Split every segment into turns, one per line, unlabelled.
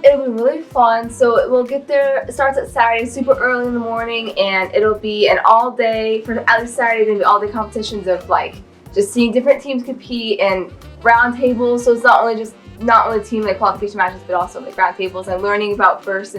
It'll be really fun. So we'll get there. It starts at Saturday, super early in the morning, and it'll be an all-day for at least Saturday. Gonna be all-day competitions of like just seeing different teams compete and round tables. So it's not only team like qualification matches, but also like round tables and learning about first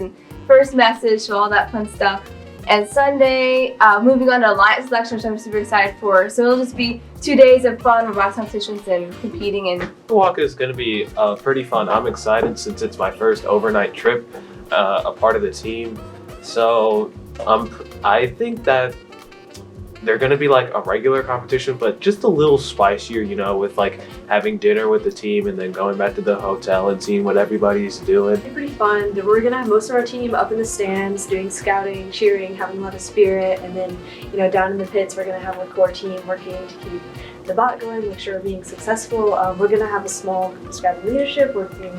message, so all that fun stuff. And Sunday, moving on to Alliance selection, which I'm super excited for. So it'll just be 2 days of fun robotics competitions and competing. And
Walk is going to be pretty fun. I'm excited since it's my first overnight trip, a part of the team. So I think that they're going to be like a regular competition, but just a little spicier, you know, with like having dinner with the team and then going back to the hotel and seeing what everybody's doing.
It's pretty fun. We're gonna have most of our team up in the stands doing scouting, cheering, having a lot of spirit, and then, you know, down in the pits we're gonna have our core team working to keep the bot going, make sure we're being successful. We're gonna have a small scouting leadership working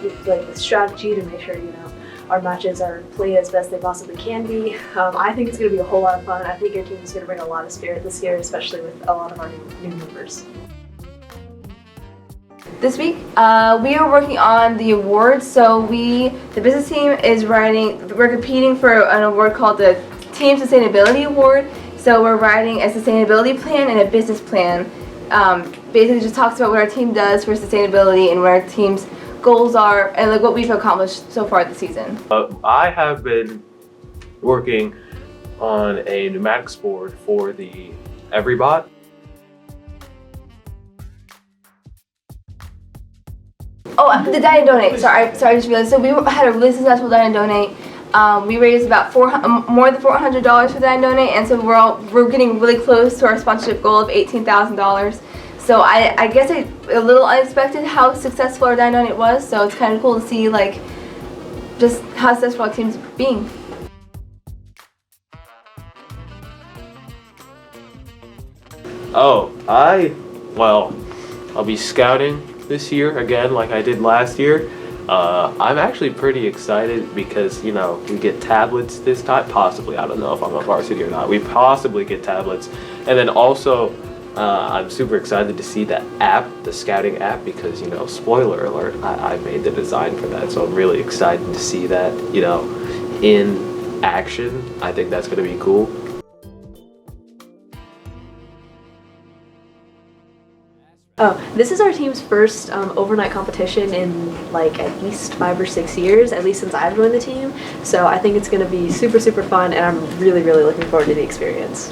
with strategy to make sure, you know, our matches are played as best they possibly can be. I think it's going to be a whole lot of fun. I think our team is going to bring a lot of spirit this year, especially with a lot of our new members.
this week, we are working on the awards. So the business team is we're competing for an award called the Team Sustainability Award. So we're writing a sustainability plan and a business plan. Basically just talks about what our team does for sustainability and what our team's goals are and like what we've accomplished so far this season.
I have been working on a pneumatics board for the EveryBot.
Oh, the Dine and Donate. Sorry, I just realized. So we had a really successful Dine and Donate. We raised about more than $400 for Dine and Donate, and so we're getting really close to our sponsorship goal of $18,000. So I guess a little unexpected how successful our Dine and Donate was. So it's kind of cool to see like just how successful our team's being.
Oh, I'll be scouting this year again like I did last year. I'm actually pretty excited because, you know, we get tablets this time, possibly. I don't know if I'm a varsity or not. We possibly get tablets. And then also, I'm super excited to see that app, the scouting app, because, you know, spoiler alert, I made the design for that. So I'm really excited to see that, you know, in action. I think that's going to be cool.
Oh, this is our team's first overnight competition in like at least 5 or 6 years, at least since I've joined the team. So I think it's going to be super, super fun, and I'm really, really looking forward to the experience.